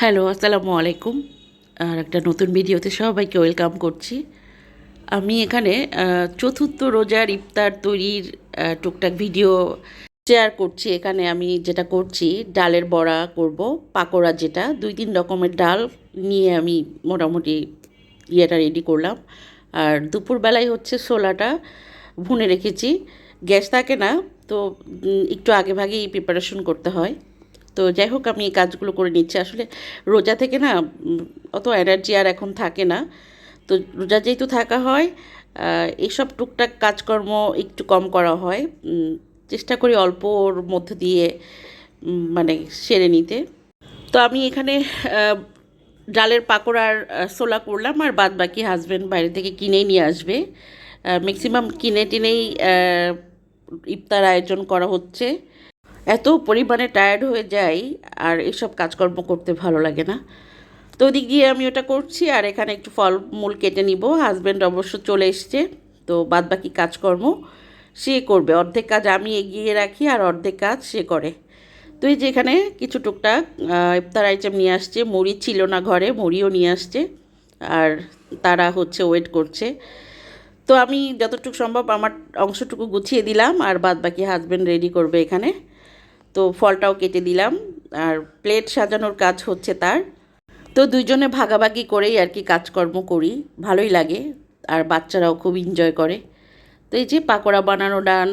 Hello, আসসালামু আলাইকুম। আর একটা নতুন ভিডিওতে সবাইকে ওয়েলকাম করছি। আমি এখানে চতুর্থ রোজার ইফতার তৈরির টুকটাক ভিডিও শেয়ার করছি। এখানে আমি যেটা করছি, ডালের বড়া করব, পাকোড়া যেটা ২-৩ রকমের ডাল নিয়ে আমি মোটামুটি ইয়েটা রেডি করলাম। আর দুপুরবেলায় হচ্ছে ছোলাটা ভুনে রেখেছি। গ্যাস থাকে না, তো একটু আগেভাগেই প্রিপারেশন করতে হয়। তো যাই হোক, আমি এই কাজগুলো করে নিচ্ছি। আসলে রোজা থেকে না অত এনার্জি আর এখন থাকে না। তো রোজা যেহেতু থাকা হয়, এইসব টুকটাক কাজকর্ম একটু কম করা হয়। চেষ্টা করি অল্পর মধ্য দিয়ে মানে সেরে নিতে। তো আমি এখানে ডালের পাকোড়ার ছোলা করলাম, আর বাদ বাকি হাজব্যান্ড বাইরে থেকে কিনেই নিয়ে আসবে। ম্যাক্সিমাম কিনে টিনেই ইফতার আয়োজন করা হচ্ছে। এত পরিমাণে টায়ার্ড হয়ে যাই, আর এসব কাজকর্ম করতে ভালো লাগে না। তো ওদিক দিয়ে আমি ওটা করছি, আর এখানে একটু ফলমূল কেটে নিব। হাজব্যান্ড অবশ্য চলে এসছে, তো বাদ বাকি কাজকর্ম সে করবে। অর্ধেক কাজ আমি এগিয়ে রাখি, আর অর্ধেক কাজ সে করে। তো এই যে এখানে কিছু টুকটাক ইফতার আইটেম নিয়ে আসছে। মুড়ি ছিল না ঘরে, মুড়িও নিয়ে আসছে, আর তারা হচ্ছে ওয়েট করছে। তো আমি যতটুকু সম্ভব আমার অংশটুকু গুছিয়ে দিলাম, আর বাদ বাকি হাজব্যান্ড রেডি করবে এখানে। তো ফলটাও কেটে দিলাম, আর প্লেট সাজানোর কাজ হচ্ছে তার। তো দুইজনে ভাগাভাগি করেই আর কি কাজকর্ম করি, ভালোই লাগে। আর বাচ্চারাও খুব এনজয় করে। তো এই যে পাকোড়া বানানো ডান,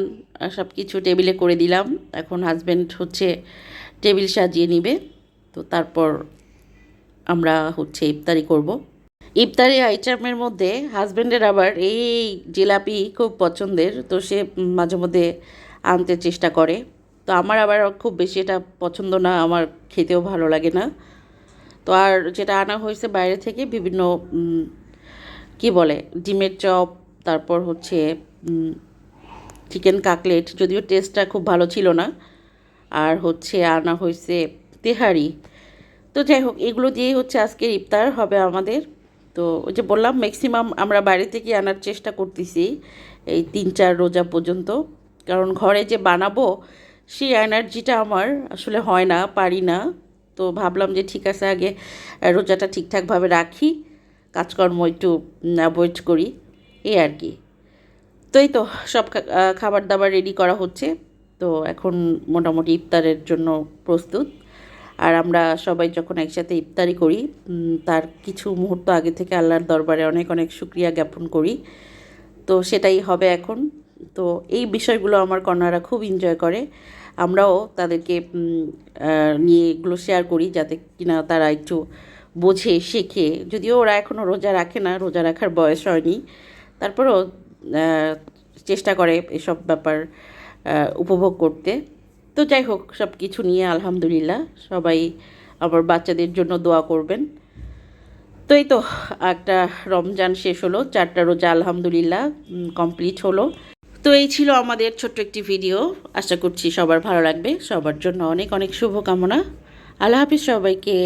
সব কিছু টেবিলে করে দিলাম। এখন হাজব্যান্ড হচ্ছে টেবিল সাজিয়ে নিবে। তো তারপর আমরা হচ্ছে ইফতারি করব। ইফতারি আইটেমের মধ্যে হাজব্যান্ডের আবার এই জিলাপি খুব পছন্দের, তো সে মাঝে মধ্যে আনতে চেষ্টা করে। তো আমার আবার খুব বেশি এটা পছন্দ না, আমার খেতেও ভালো লাগে না। তো আর যেটা আনা হয়েছে বাইরে থেকে বিভিন্ন কি বলে ডিমের চপ, তারপর হচ্ছে চিকেন কাকলেট, যদিও টেস্টটা খুব ভালো ছিল না। আর হচ্ছে আনা হয়েছে তেহারি। তো যাই হোক, এগুলো দিয়েই হচ্ছে আজকের ইফতার হবে আমাদের। তো ওই যে বললাম, ম্যাক্সিমাম আমরা বাইরে থেকে আনার চেষ্টা করতেছি এই ৩-৪ রোজা পর্যন্ত। কারণ ঘরে যে বানাবো সেই এনার্জিটা আমার আসলে হয় না, পারি না। তো ভাবলাম যে ঠিক আছে, আগে রোজাটা ঠিকঠাকভাবে রাখি, কাজকর্ম একটু অ্যাভয়েড করি, এই আর কি। তো এই তো সব খাবার দাবার রেডি করা হচ্ছে। তো এখন মোটামুটি ইফতারের জন্য প্রস্তুত। আর আমরা সবাই যখন একসাথে ইফতারি করি, তার কিছু মুহূর্ত আগে থেকে আল্লাহর দরবারে অনেক অনেক শুকরিয়া জ্ঞাপন করি। তো সেটাই হবে এখন। তো এই বিষয়গুলো আমার কন্যারা খুব এনজয় করে। আমরাও তাদেরকে নিয়ে এগুলো শেয়ার করি, যাতে কিনা তারা একটু বোঝে, শেখে। যদিও ওরা এখনও রোজা রাখে না, রোজা রাখার বয়স হয়নি, তারপরেও চেষ্টা করে এসব ব্যাপার উপভোগ করতে। তো যাই হোক, সব কিছু নিয়ে আলহামদুলিল্লাহ, সবাই আবার বাচ্চাদের জন্য দোয়া করবেন। তো এই তো একটা রমজান শেষ হলো, 4টা রোজা আলহামদুলিল্লাহ কমপ্লিট হলো। তো এই ছিল আমাদের ছোট্ট একটি ভিডিও। আশা করছি সবার ভালো লাগবে। সবার জন্য অনেক অনেক শুভকামনা। আল্লাহ হাফিজ সবাইকে।